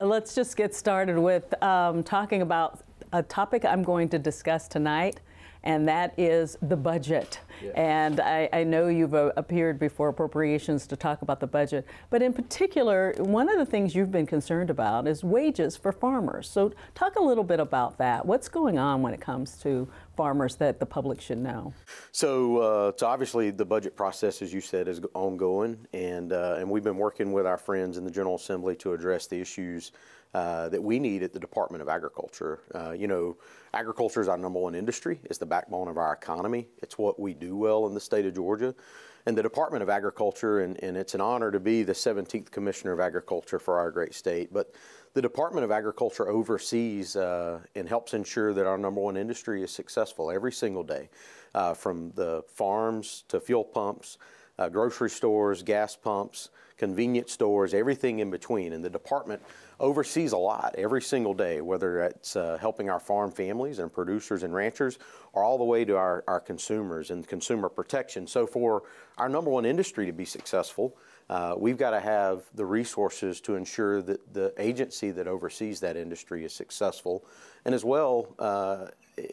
Let's just get started with talking about a topic I'm going to discuss tonight, and that is the budget. Yeah. And I know you've appeared before Appropriations to talk about the budget, but in particular, one of the things you've been concerned about is wages for farmers. So talk a little bit about that. What's going on when it comes to farmers that the public should know? So obviously the budget process, as you said, is ongoing, and we've been working with our friends in the General Assembly to address the issues that we need at the Department of Agriculture. You know, agriculture is our #1 industry. It's the backbone of our economy. It's what we do well in the state of Georgia. And the Department of Agriculture, and it's an honor to be the 17th Commissioner of Agriculture for our great state, but the Department of Agriculture oversees and helps ensure that our #1 industry is successful every single day, from the farms to fuel pumps, grocery stores, gas pumps, convenience stores, everything in between. And the department oversees a lot every single day, whether it's helping our farm families and producers and ranchers, or all the way to our consumers and consumer protection. So for our #1 industry to be successful, we've got to have the resources to ensure that the agency that oversees that industry is successful, and as well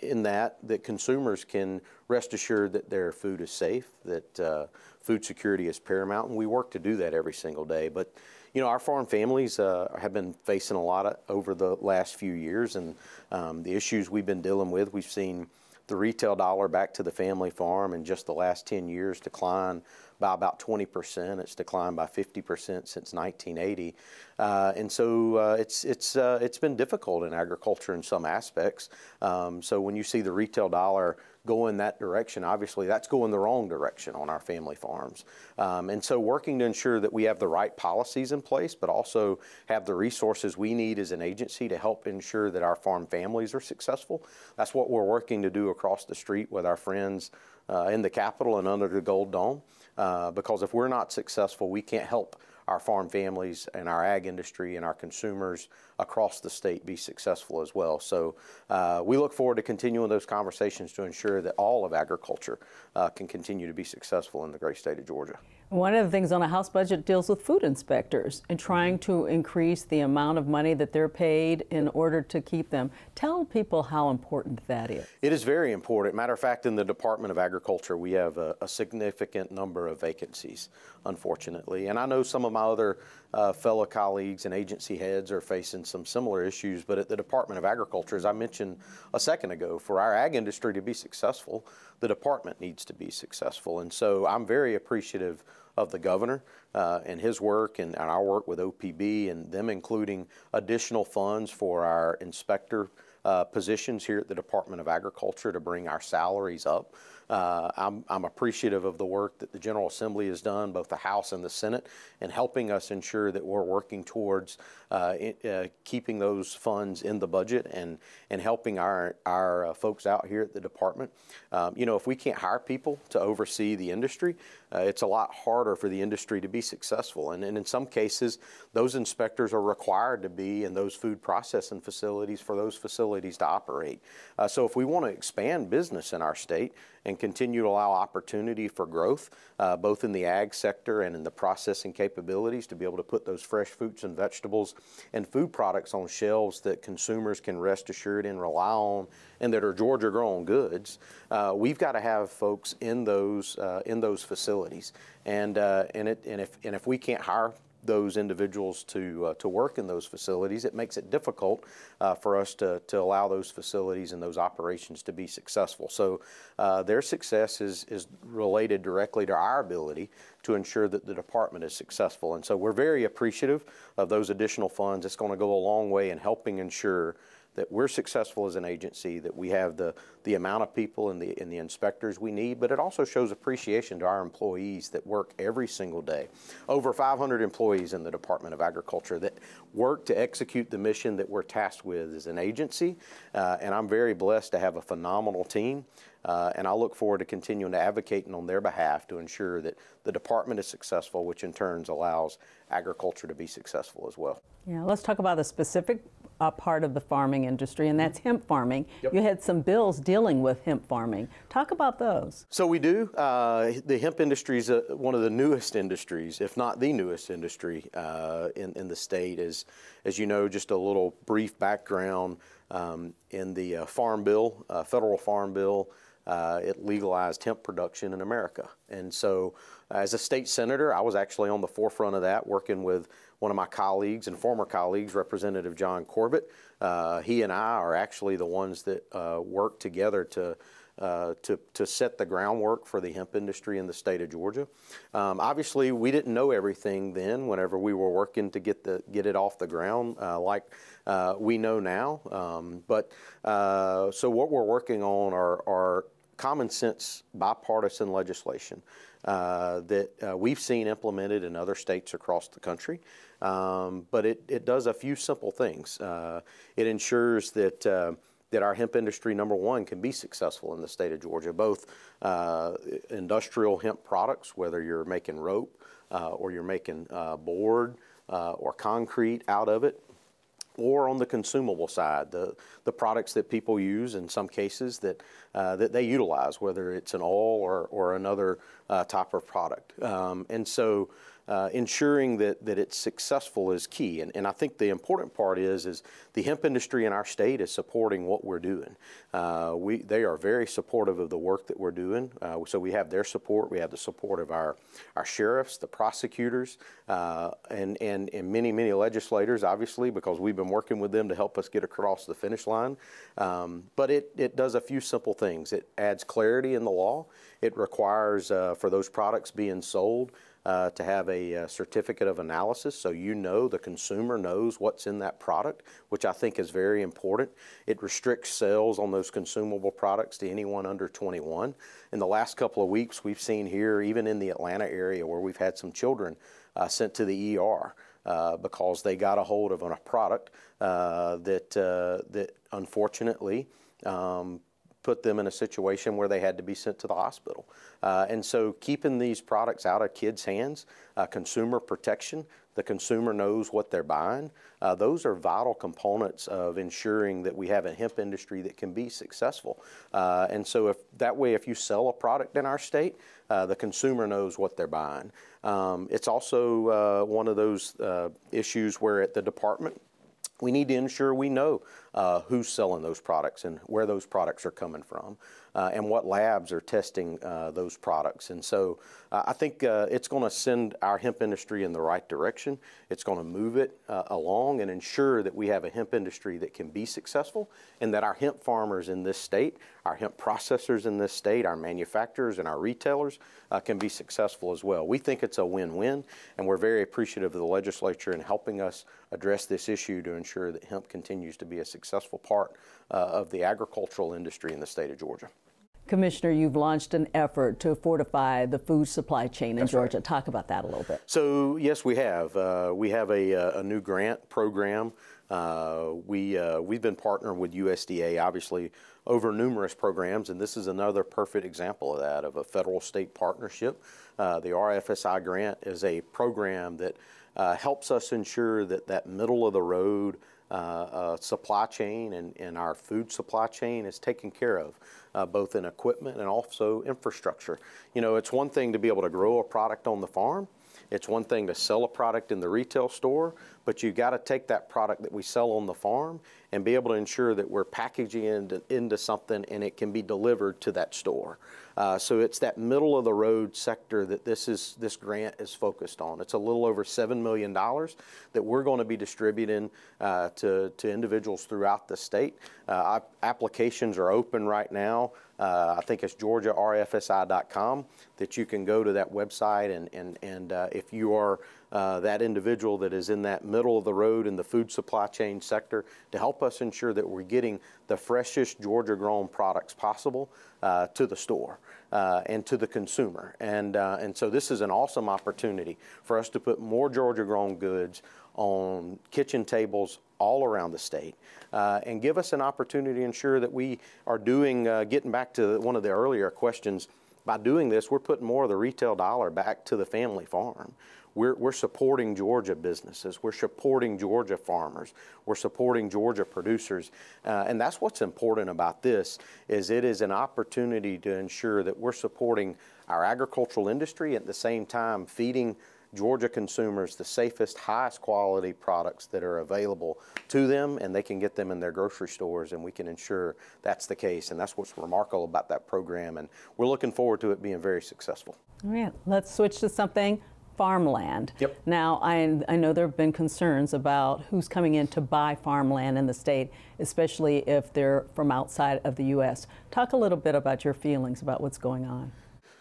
in that consumers can rest assured that their food is safe, that food security is paramount, and we work to do that every single day. But you know, our farm families have been facing a lot over the last few years, and the issues we've been dealing with. We've seen the retail dollar back to the family farm in just the last 10 years decline by about 20%. It's declined by 50% since 1980. And so it's been difficult in agriculture in some aspects. So when you see the retail dollar go in that direction, obviously that's going the wrong direction on our family farms. And so working to ensure that we have the right policies in place, but also have the resources we need as an agency to help ensure that our farm families are successful. That's what we're working to do across the street with our friends in the Capitol and under the Gold Dome. Because if we're not successful, we can't help our farm families and our ag industry and our consumers across the state be successful as well. So we look forward to continuing those conversations to ensure that all of agriculture can continue to be successful in the great state of Georgia. One of the things on a House budget deals with food inspectors and trying to increase the amount of money that they're paid in order to keep them. Tell people how important that is. It is very important. Matter of fact, in the Department of Agriculture, we have a significant number of vacancies, unfortunately. And I know some of my other fellow colleagues and agency heads are facing some similar issues, but at the Department of Agriculture, as I mentioned a second ago, for our ag industry to be successful, the department needs to be successful. And so I'm very appreciative of the governor and his work and our work with OPB and them including additional funds for our inspector positions here at the Department of Agriculture to bring our salaries up. I'm appreciative of the work that the General Assembly has done, both the House and the Senate, in helping us ensure that we're working towards keeping those funds in the budget and helping our folks out here at the department. You know, if we can't hire people to oversee the industry, it's a lot harder for the industry to be successful. And in some cases, those inspectors are required to be in those food processing facilities for those facilities to operate. So if we want to expand business in our state and continue to allow opportunity for growth, both in the ag sector and in the processing capabilities to be able to put those fresh fruits and vegetables and food products on shelves that consumers can rest assured and rely on and that are Georgia-grown goods, we've got to have folks in those facilities. And if we can't hire those individuals to work in those facilities, it makes it difficult for us to allow those facilities and those operations to be successful. So their success is related directly to our ability to ensure that the department is successful. And so we're very appreciative of those additional funds. It's going to go a long way in helping ensure that we're successful as an agency, that we have the amount of people and the inspectors we need, but it also shows appreciation to our employees that work every single day. Over 500 employees in the Department of Agriculture that work to execute the mission that we're tasked with as an agency, and I'm very blessed to have a phenomenal team. And I look forward to continuing to advocating on their behalf to ensure that the department is successful, which in turn allows agriculture to be successful as well. Yeah, let's talk about the specific a part of the farming industry, and that's hemp farming. Yep. You had some bills dealing with hemp farming. Talk about those. So we do. The hemp industry is one of the newest industries, if not the newest industry in the state. As you know, just a little brief background, in the Farm Bill, federal Farm Bill, it legalized hemp production in America. And so as a state senator, I was actually on the forefront of that, working with one of my colleagues and former colleagues, Representative John Corbett. He and I are actually the ones that work together to set the groundwork for the hemp industry in the state of Georgia. Obviously, we didn't know everything then whenever we were working to get it off the ground like we know now. So what we're working on are common sense bipartisan legislation that we've seen implemented in other states across the country. But it does a few simple things. It ensures that our hemp industry, number one, can be successful in the state of Georgia, both industrial hemp products, whether you're making rope or you're making board or concrete out of it, or on the consumable side, the products that people use in some cases that they utilize, whether it's an oil or another type of product. And so ensuring that it's successful is key. And I think the important part is the hemp industry in our state is supporting what we're doing. They are very supportive of the work that we're doing. So we have their support. We have the support of our sheriffs, the prosecutors, and many, many legislators, obviously, because we've been working with them to help us get across the finish line. But it does a few simple things. It adds clarity in the law. It requires for those products being sold to have a certificate of analysis, so the consumer knows what's in that product, which I think is very important. It restricts sales on those consumable products to anyone under 21. In the last couple of weeks, we've seen here, even in the Atlanta area, where we've had some children sent to the ER because they got a hold of a product that unfortunately put them in a situation where they had to be sent to the hospital. And so keeping these products out of kids' hands, consumer protection, the consumer knows what they're buying, those are vital components of ensuring that we have a hemp industry that can be successful. And so if you sell a product in our state, the consumer knows what they're buying. It's also one of those issues where at the department, we need to ensure we know who's selling those products and where those products are coming from and what labs are testing those products. And so I think it's going to send our hemp industry in the right direction. It's going to move it along and ensure that we have a hemp industry that can be successful and that our hemp farmers in this state, our hemp processors in this state, our manufacturers and our retailers can be successful as well. We think it's a win-win, and we're very appreciative of the legislature in helping us address this issue to ensure that hemp continues to be a successful part of the agricultural industry in the state of Georgia. Commissioner, you've launched an effort to fortify the food supply chain in Georgia. Right. Talk about that a little bit. So yes, we have. We have a new grant program. We've been partnering with USDA, obviously, over numerous programs, and this is another perfect example of that, of a federal-state partnership. The RFSI grant is a program that helps us ensure that middle-of-the-road supply chain and our food supply chain is taken care of, both in equipment and also infrastructure. You know, it's one thing to be able to grow a product on the farm. It's one thing to sell a product in the retail store, but you got to take that product that we sell on the farm and be able to ensure that we're packaging it into something and it can be delivered to that store. So it's that middle of the road sector that this grant is focused on. It's a little over $7 million that we're going to be distributing to individuals throughout the state. Applications are open right now. I think it's georgiarfsi.com that you can go to that website and if you are that individual that is in that middle of the road in the food supply chain sector, to help us ensure that we're getting the freshest Georgia grown products possible to the store and to the consumer. And so this is an awesome opportunity for us to put more Georgia grown goods on kitchen tables all around the state and give us an opportunity to ensure that we are doing, getting back to one of the earlier questions, by doing this, we're putting more of the retail dollar back to the family farm. we're supporting Georgia businesses, we're supporting Georgia farmers, we're supporting Georgia producers, and that's what's important about this, is it is an opportunity to ensure that we're supporting our agricultural industry, at the same time feeding Georgia consumers the safest, highest quality products that are available to them, and they can get them in their grocery stores, and we can ensure that's the case. And that's what's remarkable about that program, and we're looking forward to it being very successful. All right, let's switch to something farmland. Yep. Now, I know there have been concerns about who's coming in to buy farmland in the state, especially if they're from outside of the U.S. Talk a little bit about your feelings about what's going on.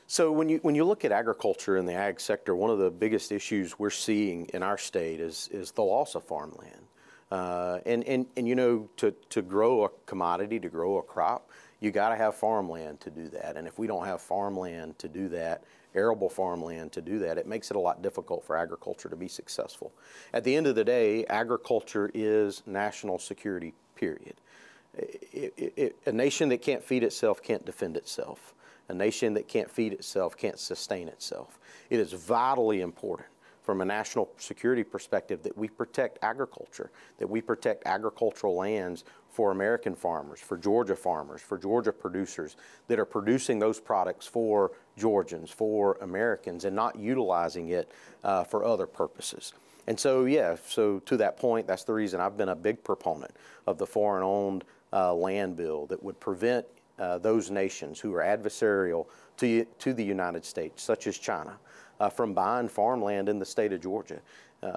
So when you look at agriculture and the ag sector, one of the biggest issues we're seeing in our state is the loss of farmland. And you know, to grow a commodity, to grow a crop, you got to have farmland to do that. And if we don't have farmland to do that, arable farmland to do that, it makes it a lot difficult for agriculture to be successful. At the end of the day, agriculture is national security, period. A nation that can't feed itself can't defend itself. A nation that can't feed itself can't sustain itself. It is vitally important from a national security perspective that we protect agriculture, that we protect agricultural lands for American farmers, for Georgia producers that are producing those products for Georgians, for Americans, and not utilizing it for other purposes. And so, yeah, so to that point, that's the reason I've been a big proponent of the foreign-owned land bill that would prevent those nations who are adversarial to the United States, such as China, from buying farmland in the state of Georgia.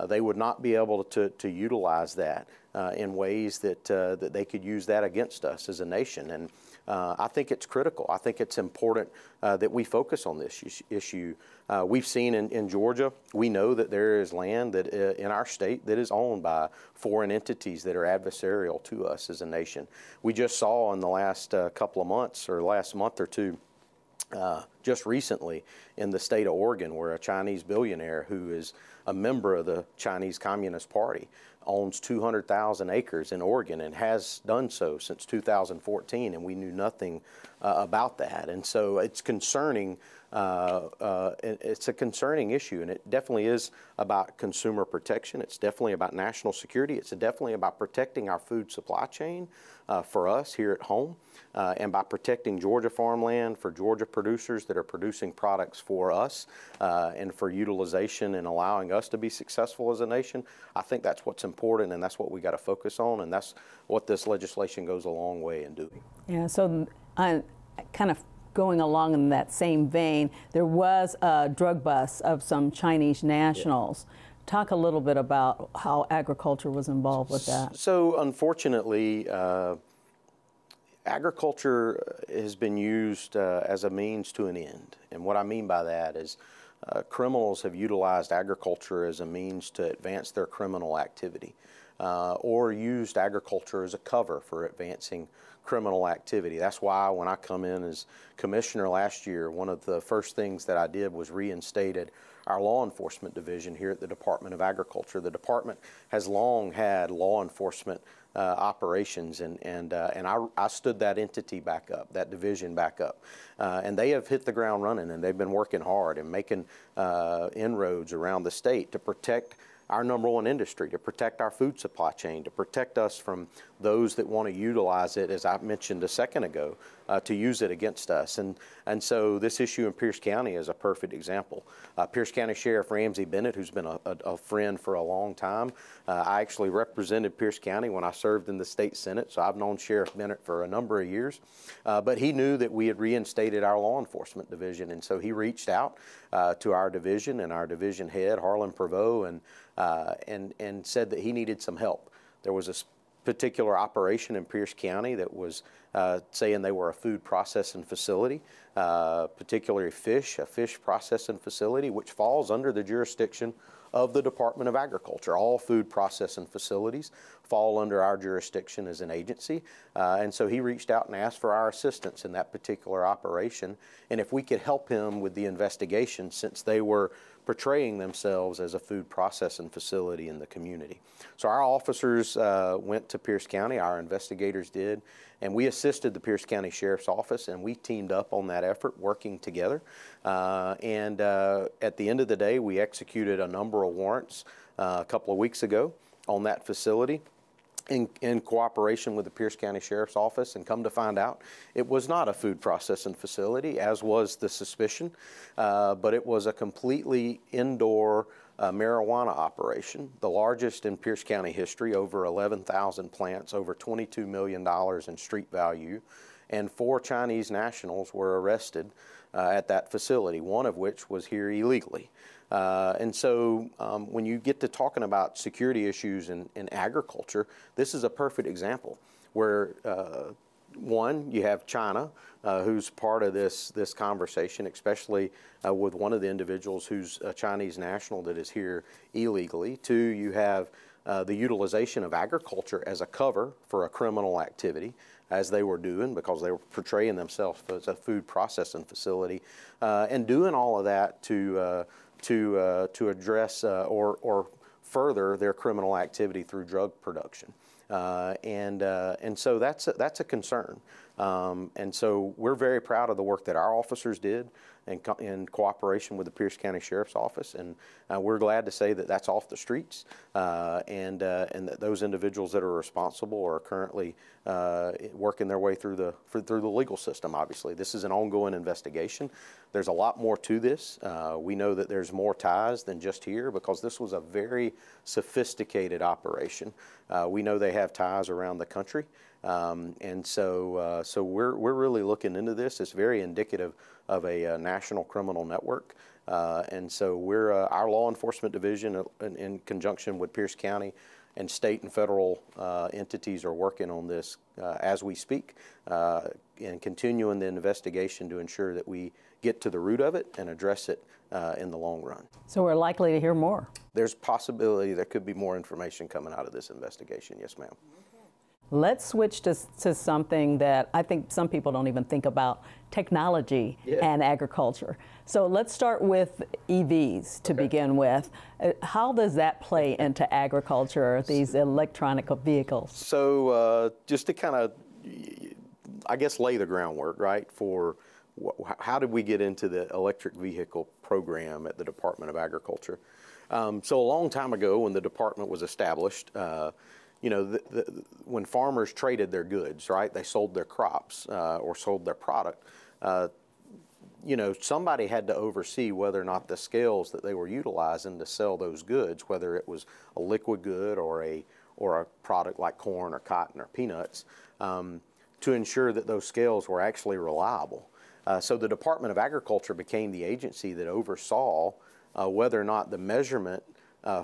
They would not be able to utilize that in ways that they could use that against us as a nation. And I think it's critical. I think it's important that we focus on this issue. We've seen in Georgia, we know that there is land that in our state that is owned by foreign entities that are adversarial to us as a nation. We just saw in the last couple of months, or last month or two, just recently in the state of Oregon, where a Chinese billionaire who is a member of the Chinese Communist Party owns 200,000 acres in Oregon and has done so since 2014, and we knew nothing about that. And so it's concerning. It's a concerning issue, and it definitely is about consumer protection. It's definitely about national security. It's definitely about protecting our food supply chain for us here at home, and by protecting Georgia farmland for Georgia producers that are producing products for us and for utilization and allowing us to be successful as a nation. I think that's what's important, and that's what we got to focus on, and that's what this legislation goes a long way in doing. Yeah, so kind of going along in that same vein, there was a drug bust of some Chinese nationals. Yeah. Talk a little bit about how agriculture was involved with that. So unfortunately, agriculture has been used as a means to an end. And what I mean by that is criminals have utilized agriculture as a means to advance their criminal activity, or used agriculture as a cover for advancing criminal activity. That's why when I come in as commissioner last year, one of the first things that I did was reinstated our law enforcement division here at the Department of Agriculture. The department has long had law enforcement operations, and I stood that entity back up, that division back up. And they have hit the ground running, and they've been working hard and making inroads around the state to protect our number one industry, to protect our food supply chain, to protect us from those that want to utilize it, as I mentioned a second ago, to use it against us. And so this issue in Pierce County is a perfect example. Pierce County Sheriff Ramsey Bennett, who's been a friend for a long time, I actually represented Pierce County when I served in the state Senate, so I've known Sheriff Bennett for a number of years. But he knew that we had reinstated our law enforcement division, and so he reached out to our division and our division head, Harlan Prevost, and said that he needed some help. There was a particular operation in Pierce County that was saying they were a food processing facility, particularly a fish processing facility, which falls under the jurisdiction of the Department of Agriculture. All food processing facilities fall under our jurisdiction as an agency. And so he reached out and asked for our assistance in that particular operation. And if we could help him with the investigation, since they were portraying themselves as a food processing facility in the community. So our officers went to Pierce County, our investigators did, and we assisted the Pierce County Sheriff's Office, and we teamed up on that effort, working together. And at the end of the day, we executed a number of warrants a couple of weeks ago on that facility in cooperation with the Pierce County Sheriff's Office, and come to find out it was not a food processing facility, as was the suspicion, but it was a completely indoor marijuana operation, the largest in Pierce County history, over 11,000 plants, over $22 million in street value, and 4 Chinese nationals were arrested at that facility, one of which was here illegally. And so when you get to talking about security issues in agriculture, this is a perfect example where, one, you have China, who's part of this conversation, especially with one of the individuals who's a Chinese national that is here illegally. 2, you have the utilization of agriculture as a cover for a criminal activity, as they were doing, because they were portraying themselves as a food processing facility, and doing all of that to address or further their criminal activity through drug production. And so that's a concern. And so we're very proud of the work that our officers did in cooperation with the Pierce County Sheriff's Office, and we're glad to say that that's off the streets, and that those individuals that are responsible are currently working their way through the legal system. Obviously, this is an ongoing investigation. There's a lot more to this. We know that there's more ties than just here, because this was a very sophisticated operation. We know they have ties around the country. And so we're really looking into this. It's very indicative of a national criminal network. And so our law enforcement division, in conjunction with Pierce County and state and federal entities, are working on this as we speak, and continuing the investigation to ensure that we get to the root of it and address it in the long run. So we're likely to hear more. There's possibility there could be more information coming out of this investigation. Yes, ma'am. Let's switch to something that I think some people don't even think about, technology and agriculture. So let's start with EVs to begin with. How does that play into agriculture, these electronic vehicles? So just to kind of, I guess, lay the groundwork, right, for how did we get into the electric vehicle program at the Department of Agriculture? So a long time ago, when the department was established, you know, when farmers traded their goods, right, they sold their crops or sold their product, you know, somebody had to oversee whether or not the scales that they were utilizing to sell those goods, whether it was a liquid good or a product like corn or cotton or peanuts, to ensure that those scales were actually reliable. So the Department of Agriculture became the agency that oversaw whether or not the measurement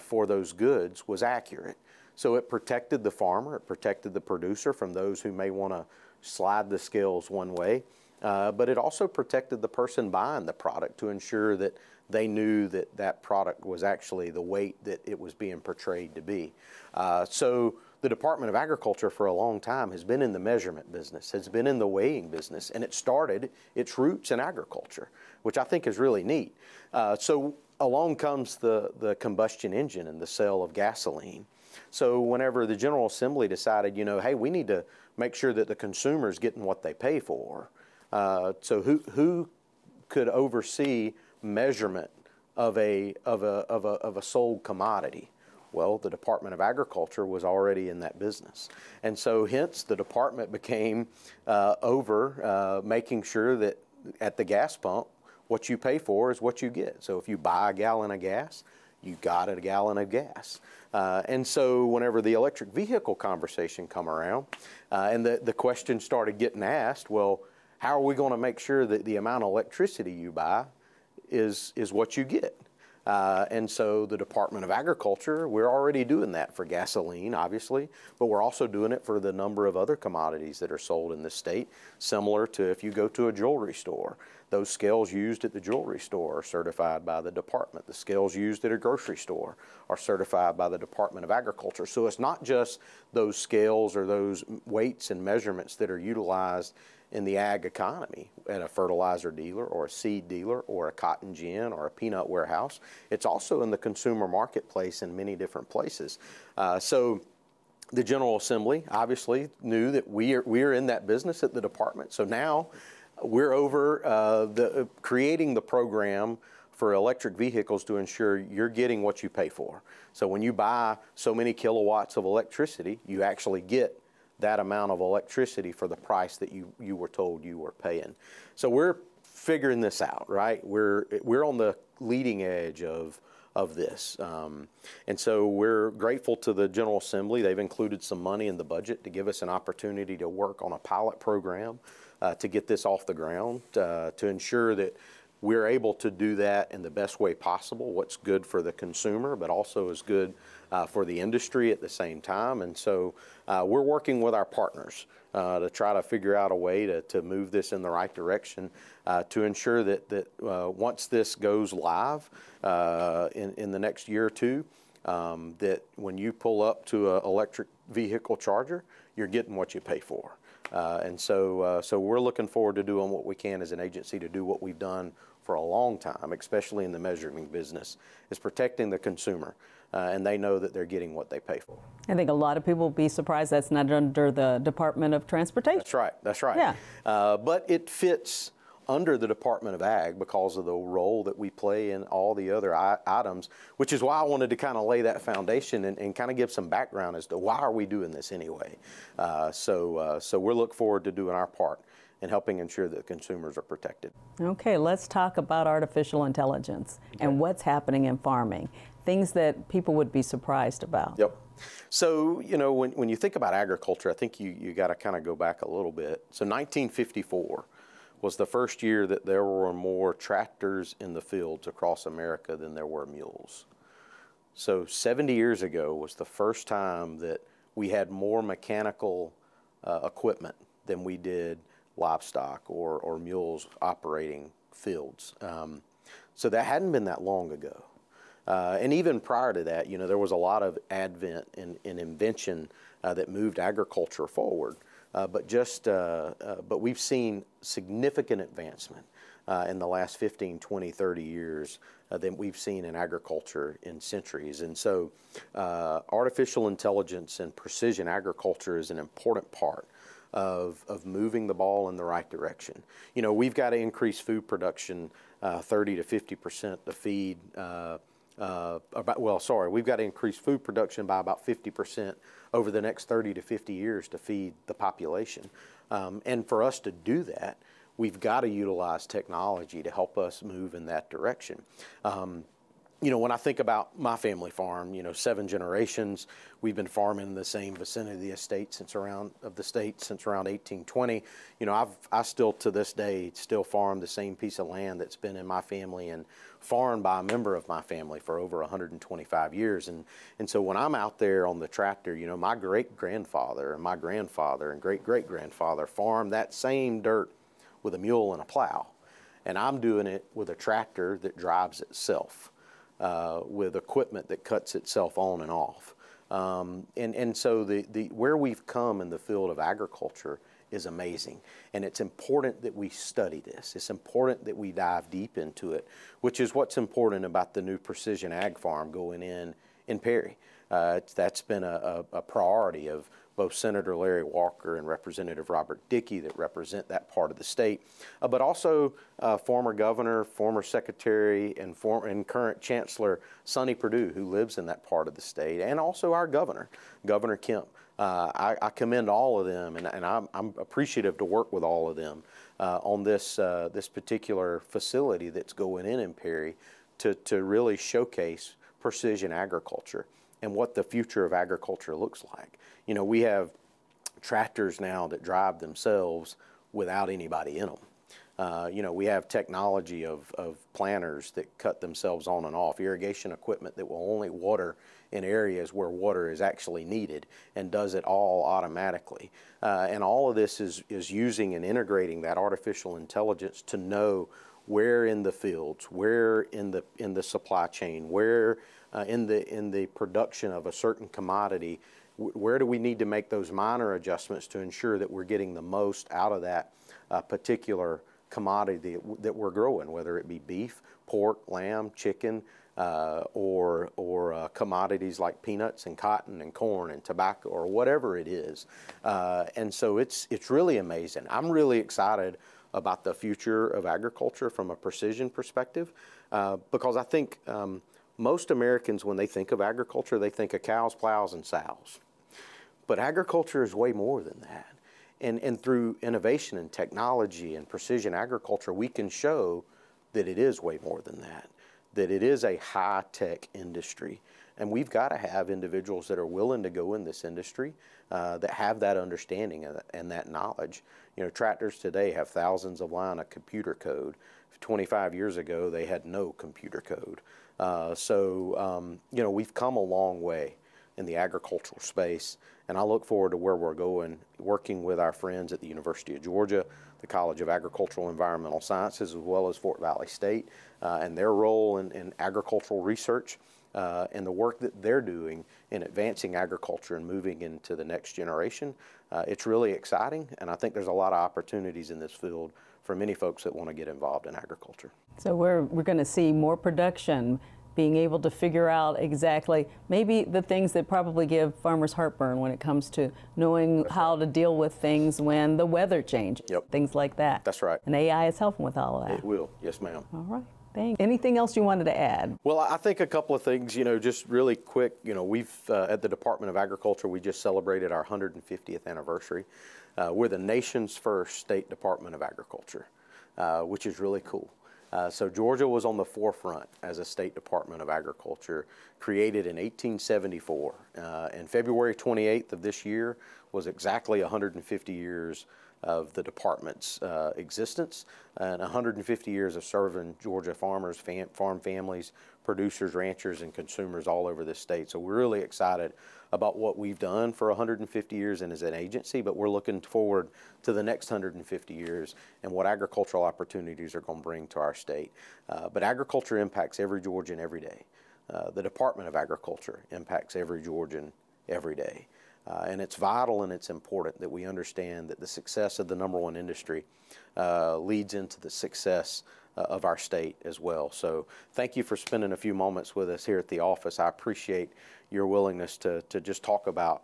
for those goods was accurate. So it protected the farmer, it protected the producer from those who may want to slide the scales one way, but it also protected the person buying the product to ensure that they knew that that product was actually the weight that it was being portrayed to be. So the Department of Agriculture for a long time has been in the measurement business, has been in the weighing business, and it started its roots in agriculture, which I think is really neat. So along comes the combustion engine and the sale of gasoline. So whenever the General Assembly decided, you know, hey, we need to make sure that the consumer's getting what they pay for. So who could oversee measurement of a sold commodity? Well, the Department of Agriculture was already in that business. And so hence the department became over making sure that at the gas pump, what you pay for is what you get. So if you buy a gallon of gas, you got a gallon of gas. And so whenever the electric vehicle conversation come around and the question started getting asked, well, how are we going to make sure that the amount of electricity you buy is what you get? And so the Department of Agriculture, we're already doing that for gasoline, obviously, but we're also doing it for the number of other commodities that are sold in this state, similar to if you go to a jewelry store. Those scales used at the jewelry store are certified by the department. The scales used at a grocery store are certified by the Department of Agriculture. So it's not just those scales or those weights and measurements that are utilized in the ag economy at a fertilizer dealer or a seed dealer or a cotton gin or a peanut warehouse. It's also in the consumer marketplace in many different places. So the General Assembly obviously knew that we are in that business at the department. So now we're over creating the program for electric vehicles to ensure you're getting what you pay for. So when you buy so many kilowatts of electricity, you actually get that amount of electricity for the price that you were told you were paying. So we're figuring this out, right? We're on the leading edge of this. And so we're grateful to the General Assembly. They've included some money in the budget to give us an opportunity to work on a pilot program to get this off the ground, to ensure that we're able to do that in the best way possible, what's good for the consumer, but also is good for the industry at the same time. And so we're working with our partners to try to figure out a way to move this in the right direction, to ensure that once this goes live in the next year or two, that when you pull up to an electric vehicle charger, you're getting what you pay for. And so we're looking forward to doing what we can as an agency to do what we've done for a long time, especially in the measuring business, is protecting the consumer. And they know that they're getting what they pay for. I think a lot of people will be surprised that's not under the Department of Transportation. That's right. That's right. Yeah. But it fits under the Department of Ag because of the role that we play in all the other items, which is why I wanted to kind of lay that foundation and kind of give some background as to why are we doing this anyway. So we'll look forward to doing our part in helping ensure that consumers are protected. Okay, let's talk about artificial intelligence and what's happening in farming, things that people would be surprised about. Yep. So, you know, when you think about agriculture, I think you got to kind of go back a little bit. So 1954 was the first year that there were more tractors in the fields across America than there were mules. So 70 years ago was the first time that we had more mechanical equipment than we did livestock or mules operating fields. So that hadn't been that long ago. And even prior to that, you know, there was a lot of advent and invention that moved agriculture forward. But we've seen significant advancement in the last 15, 20, 30 years than we've seen in agriculture in centuries. And so artificial intelligence and precision agriculture is an important part of about the ball in the right direction. You know, we've got to increase food production 30 to 50% to feed we've got to increase food production by about 50% over the next 30 to 50 years to feed the population. And for us to do that, we've got to utilize technology to help us move in that direction. You know, when I think about my family farm, you know, 7 generations, we've been farming in the same vicinity of the state since around 1820. You know, I still to this day still farm the same piece of land that's been in my family and farmed by a member of my family for over 125 years. And so when I'm out there on the tractor, you know, my great-grandfather and my grandfather and great-great-grandfather farmed that same dirt with a mule and a plow. And I'm doing it with a tractor that drives itself. With equipment that cuts itself on and off. And so where we've come in the field of agriculture is amazing. And it's important that we study this. It's important that we dive deep into it, which is what's important about the new precision ag farm going in Perry. That's been a priority of both Senator Larry Walker and Representative Robert Dickey that represent that part of the state, but also former governor, former secretary, and current chancellor Sonny Perdue, who lives in that part of the state, and also our governor, Governor Kemp. I commend all of them, and I'm appreciative to work with all of them on this particular facility that's going in Perry to really showcase precision agriculture and what the future of agriculture looks like. You know, we have tractors now that drive themselves without anybody in them. You know, we have technology of planters that cut themselves on and off, irrigation equipment that will only water in areas where water is actually needed and does it all automatically. And all of this is using and integrating that artificial intelligence to know where in the fields, where in the supply chain, where in the production of a certain commodity, where do we need to make those minor adjustments to ensure that we're getting the most out of that particular commodity that we're growing, whether it be beef, pork, lamb, chicken, or commodities like peanuts and cotton and corn and tobacco or whatever it is. And so it's really amazing. I'm really excited about the future of agriculture from a precision perspective, because I think most Americans, when they think of agriculture, they think of cows, plows, and sows. But agriculture is way more than that. And through innovation and technology and precision agriculture, we can show that it is way more than that, that it is a high-tech industry. And we've got to have individuals that are willing to go in this industry that have that understanding and that knowledge. You know, tractors today have thousands of lines of computer code. 25 years ago, they had no computer code. You know, we've come a long way in the agricultural space, and I look forward to where we're going, working with our friends at the University of Georgia, the College of Agricultural and Environmental Sciences, as well as Fort Valley State, and their role in agricultural research and the work that they're doing in advancing agriculture and moving into the next generation. It's really exciting, and I think there's a lot of opportunities in this field for many folks that want to get involved in agriculture. So we're going to see more production, being able to figure out exactly maybe the things that probably give farmers heartburn when it comes to knowing how to deal with things when the weather changes, things like that. That's right. And AI is helping with all of that. It will, yes ma'am. All right, thanks. Anything else you wanted to add? Well, I think a couple of things, you know, just really quick, you know, we've, at the Department of Agriculture, we just celebrated our 150th anniversary. We're the nation's first state Department of Agriculture, which is really cool. So Georgia was on the forefront as a state Department of Agriculture, created in 1874. And February 28th of this year was exactly 150 years of the department's existence, and 150 years of serving Georgia farmers, farm families, producers, ranchers, and consumers all over the state. So we're really excited about what we've done for 150 years and as an agency, but we're looking forward to the next 150 years and what agricultural opportunities are going to bring to our state. But agriculture impacts every Georgian every day. The Department of Agriculture impacts every Georgian every day. And it's vital and it's important that we understand that the success of the #1 industry leads into the success of our state as well. So thank you for spending a few moments with us here at the office. I appreciate your willingness to just talk about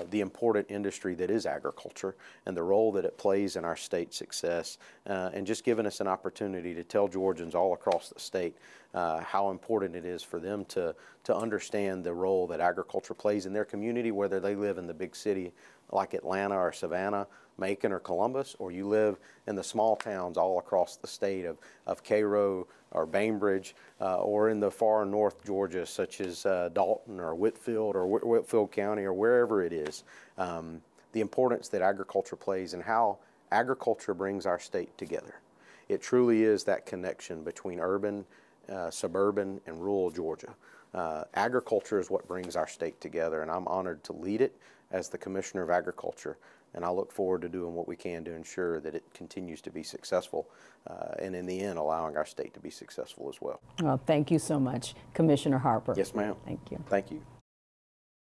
the important industry that is agriculture and the role that it plays in our state's success, and just giving us an opportunity to tell Georgians all across the state how important it is for them to understand the role that agriculture plays in their community, whether they live in the big city like Atlanta or Savannah, Macon or Columbus, or you live in the small towns all across the state of Cairo or Bainbridge, or in the far north Georgia, such as Dalton or Whitfield or Whitfield County or wherever it is. The importance that agriculture plays and how agriculture brings our state together. It truly is that connection between urban, suburban, and rural Georgia. Agriculture is what brings our state together, and I'm honored to lead it as the Commissioner of Agriculture, and I look forward to doing what we can to ensure that it continues to be successful, and in the end, allowing our state to be successful as well. Well, thank you so much, Commissioner Harper. Yes, ma'am. Thank you. Thank you.